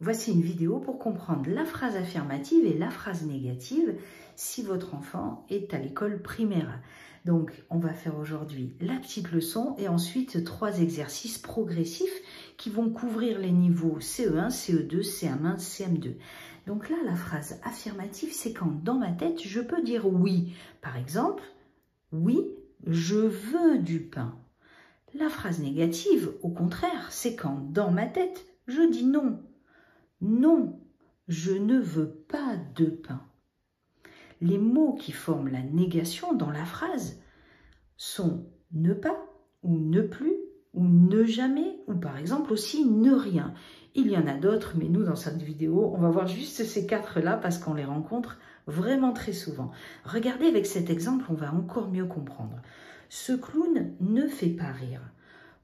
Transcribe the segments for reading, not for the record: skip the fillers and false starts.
Voici une vidéo pour comprendre la phrase affirmative et la phrase négative si votre enfant est à l'école primaire. Donc, on va faire aujourd'hui la petite leçon et ensuite 3 exercices progressifs qui vont couvrir les niveaux CE1, CE2, CM1, CM2. Donc là, la phrase affirmative, c'est quand dans ma tête, je peux dire oui. Par exemple, oui, je veux du pain. La phrase négative, au contraire, c'est quand dans ma tête, je dis non. Non, je ne veux pas de pain. Les mots qui forment la négation dans la phrase sont ne pas, ou ne plus, ou ne jamais, ou par exemple aussi ne rien. Il y en a d'autres, mais nous, dans cette vidéo, on va voir juste ces 4-là parce qu'on les rencontre vraiment très souvent. Regardez, avec cet exemple, on va encore mieux comprendre. Ce clown ne fait pas rire.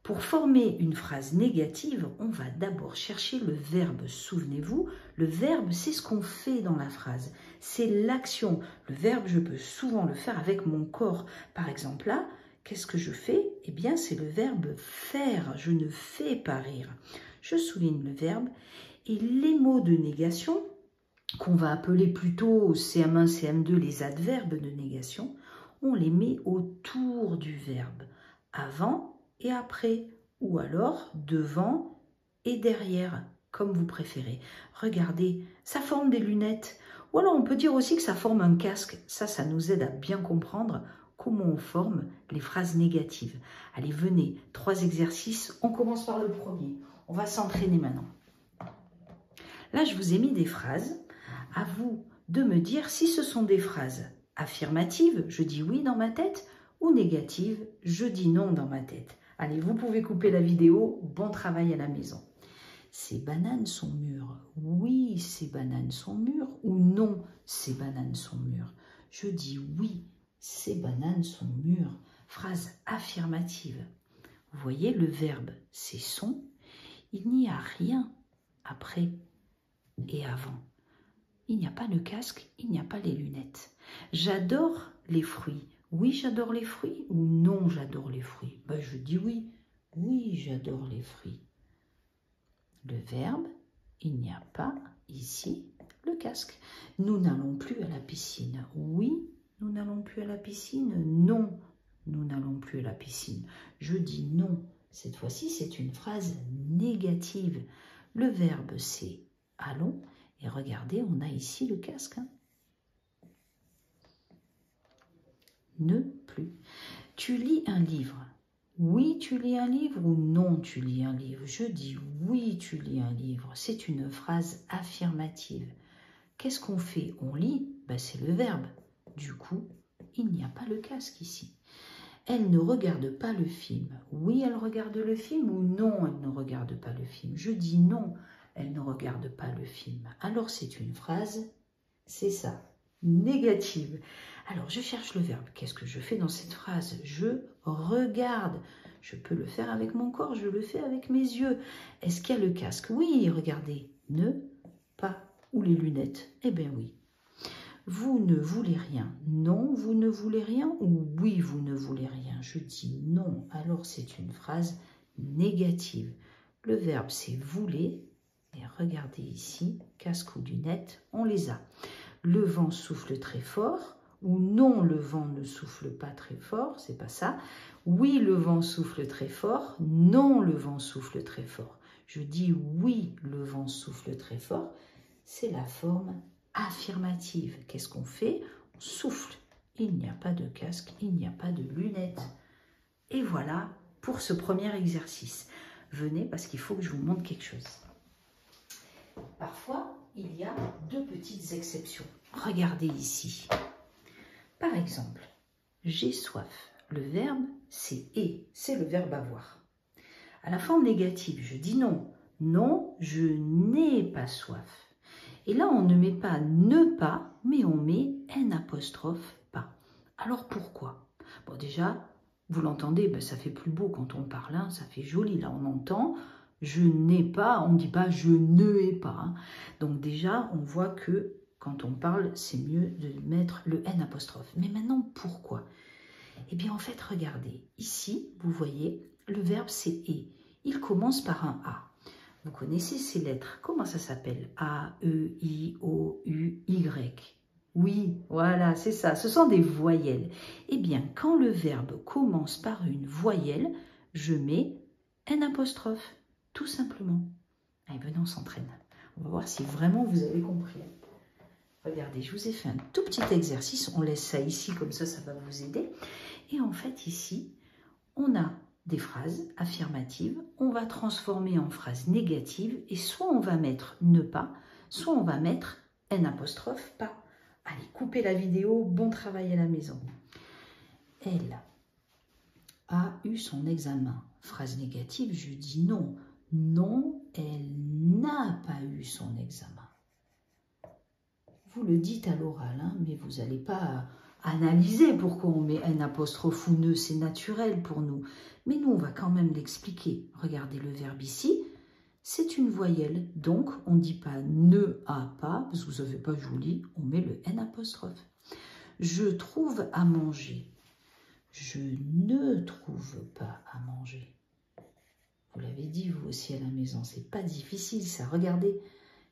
Pour former une phrase négative, on va d'abord chercher le verbe. Souvenez-vous, le verbe, c'est ce qu'on fait dans la phrase. C'est l'action. Le verbe, je peux souvent le faire avec mon corps. Par exemple, là, qu'est-ce que je fais? Eh bien, c'est le verbe faire. Je ne fais pas rire. Je souligne le verbe. Et les mots de négation, qu'on va appeler plutôt CM1, CM2, les adverbes de négation, on les met autour du verbe. Avant et après, ou alors devant et derrière, comme vous préférez. Regardez, ça forme des lunettes. Ou alors on peut dire aussi que ça forme un casque. Ça nous aide à bien comprendre comment on forme les phrases négatives. Allez, venez, 3 exercices. On commence par le premier. On va s'entraîner maintenant. Là, je vous ai mis des phrases. À vous de me dire si ce sont des phrases affirmatives, je dis oui dans ma tête, ou négatives, je dis non dans ma tête. Allez, vous pouvez couper la vidéo. Bon travail à la maison. Ces bananes sont mûres. Oui, ces bananes sont mûres. Ou non, ces bananes sont mûres. Je dis oui, ces bananes sont mûres. Phrase affirmative. Vous voyez, le verbe, c'est sont. Il n'y a rien après et avant. Il n'y a pas le casque, il n'y a pas les lunettes. J'adore les fruits. Oui, j'adore les fruits ou non, j'adore les fruits. Ben, je dis oui. Oui, j'adore les fruits. Le verbe, il n'y a pas ici le casque. Nous n'allons plus à la piscine. Oui, nous n'allons plus à la piscine. Non, nous n'allons plus à la piscine. Je dis non. Cette fois-ci, c'est une phrase négative. Le verbe, c'est allons. Et regardez, on a ici le casque. Ne plus. Tu lis un livre. Oui, tu lis un livre ou non, tu lis un livre. Je dis oui, tu lis un livre. C'est une phrase affirmative. Qu'est-ce qu'on fait? On lit, ben, c'est le verbe. Du coup, il n'y a pas le casque ici. Elle ne regarde pas le film. Oui, elle regarde le film ou non, elle ne regarde pas le film. Je dis non, elle ne regarde pas le film. Alors, c'est une phrase, c'est ça, négative. Alors, je cherche le verbe. Qu'est-ce que je fais dans cette phrase? Je regarde. Je peux le faire avec mon corps, je le fais avec mes yeux. Est-ce qu'il y a le casque? Oui, regardez. Ne pas. Ou les lunettes? Eh bien oui. Vous ne voulez rien. Non, vous ne voulez rien. Ou oui, vous ne voulez rien. Je dis non. Alors, c'est une phrase négative. Le verbe, c'est voulez. Et regardez ici, casque ou lunettes, on les a. Le vent souffle très fort. Ou non, le vent ne souffle pas très fort, c'est pas ça. Oui, le vent souffle très fort. Non, le vent souffle très fort. Je dis oui, le vent souffle très fort. C'est la forme affirmative. Qu'est-ce qu'on fait? On souffle. Il n'y a pas de casque, il n'y a pas de lunettes. Et voilà pour ce premier exercice. Venez parce qu'il faut que je vous montre quelque chose. Parfois, il y a 2 petites exceptions. Regardez ici. Par exemple, j'ai soif. Le verbe, c'est « et », c'est le verbe avoir. À la forme négative, je dis non. Non, je n'ai pas soif. Et là, on ne met pas « ne pas », mais on met « n'» pas. Alors pourquoi? Bon, déjà, vous l'entendez, ben, ça fait plus beau quand on parle, hein, ça fait joli. Là, on entend « je n'ai pas », on ne dit pas « je ne ai pas hein ». Donc déjà, on voit que quand on parle, c'est mieux de mettre le n'. Mais maintenant, pourquoi? Eh bien, en fait, regardez. Ici, vous voyez, le verbe c'est « et ». Il commence par un « a ». Vous connaissez ces lettres. Comment ça s'appelle? A, E, I, O, U, Y. Oui, voilà, c'est ça. Ce sont des voyelles. Eh bien, quand le verbe commence par une voyelle, je mets un apostrophe, tout simplement. Allez, venez, on s'entraîne. On va voir si vraiment vous avez compris. Regardez, je vous ai fait un tout petit exercice. On laisse ça ici, comme ça va vous aider. Et en fait, ici, on a des phrases affirmatives. On va transformer en phrases négatives. Et soit on va mettre ne pas, soit on va mettre un apostrophe pas. Allez, coupez la vidéo. Bon travail à la maison. Elle a eu son examen. Phrase négative, je dis non. Non, elle n'a pas eu son examen. Vous le dites à l'oral, hein, mais vous n'allez pas analyser pourquoi on met un apostrophe ou ne, c'est naturel pour nous. Mais nous, on va quand même l'expliquer. Regardez le verbe ici, c'est une voyelle. Donc, on ne dit pas ne a pas, parce que vous ne savez pas joli, on met le N apostrophe. Je trouve à manger. Je ne trouve pas à manger. Vous l'avez dit, vous aussi, à la maison, c'est pas difficile, ça. Regardez,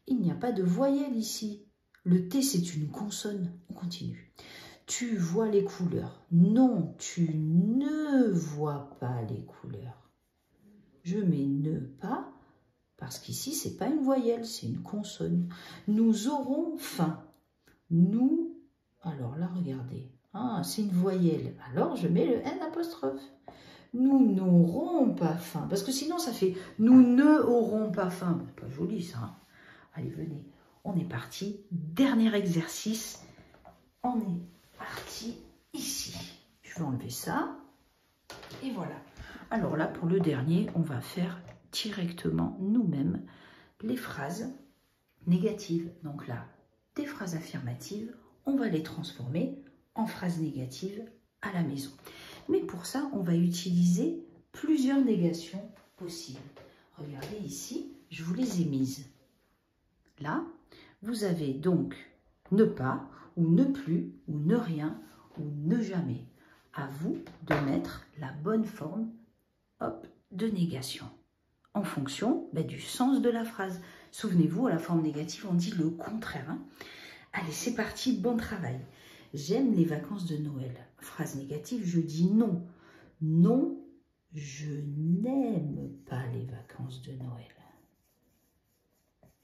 il n'y a pas de voyelle ici. Le T, c'est une consonne. On continue. Tu vois les couleurs. Non, tu ne vois pas les couleurs. Je mets ne pas, parce qu'ici, c'est pas une voyelle, c'est une consonne. Nous aurons faim. Nous, alors là, regardez. Ah, c'est une voyelle. Alors, je mets le N apostrophe. Nous n'aurons pas faim. Parce que sinon, ça fait nous ne aurons pas faim. Pas joli, ça. Hein. Allez, venez. On est parti. Dernier exercice. On est parti ici. Je vais enlever ça. Et voilà. Alors là, pour le dernier, on va faire directement nous-mêmes les phrases négatives. Donc là, des phrases affirmatives, on va les transformer en phrases négatives à la maison. Mais pour ça, on va utiliser plusieurs négations possibles. Regardez ici, je vous les ai mises. Là, vous avez donc ne pas, ou ne plus, ou ne rien, ou ne jamais. À vous de mettre la bonne forme de négation en fonction du sens de la phrase. Souvenez-vous, à la forme négative, on dit le contraire. Hein. Allez, c'est parti, bon travail. J'aime les vacances de Noël. Phrase négative, je dis non. Non, je n'aime pas les vacances de Noël.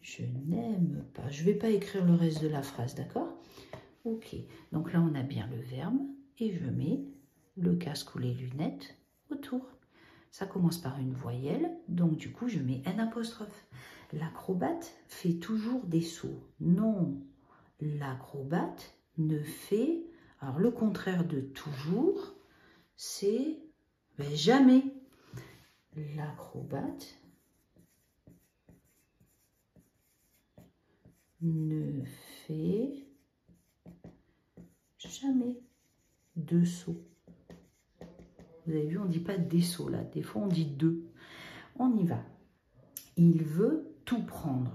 Je n'aime pas. Je ne vais pas écrire le reste de la phrase, d'accord? Ok, donc là on a bien le verbe et je mets le casque ou les lunettes autour. Ça commence par une voyelle, donc du coup je mets un apostrophe. L'acrobate fait toujours des sauts. Non, l'acrobate ne fait... Alors le contraire de toujours, c'est jamais. L'acrobate ne fait jamais de sauts. Vous avez vu, on ne dit pas des sauts là. Des fois, on dit deux. On y va. Il veut tout prendre.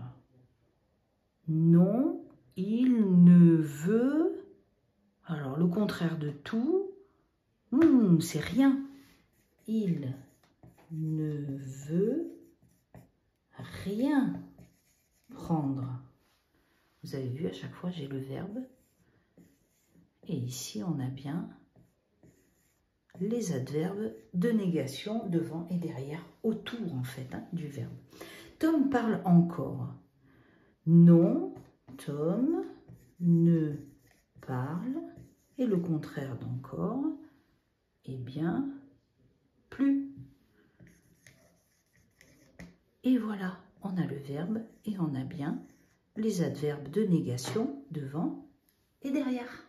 Non, il ne veut... Alors, le contraire de tout, c'est rien. Il ne veut rien prendre. Vous avez vu, à chaque fois, j'ai le verbe. Et ici, on a bien les adverbes de négation devant et derrière, autour en fait du verbe. Tom parle encore. Non, Tom ne parle. Et le contraire d'encore, eh bien, plus. Et voilà, on a le verbe et on a bien les adverbes de négation devant et derrière.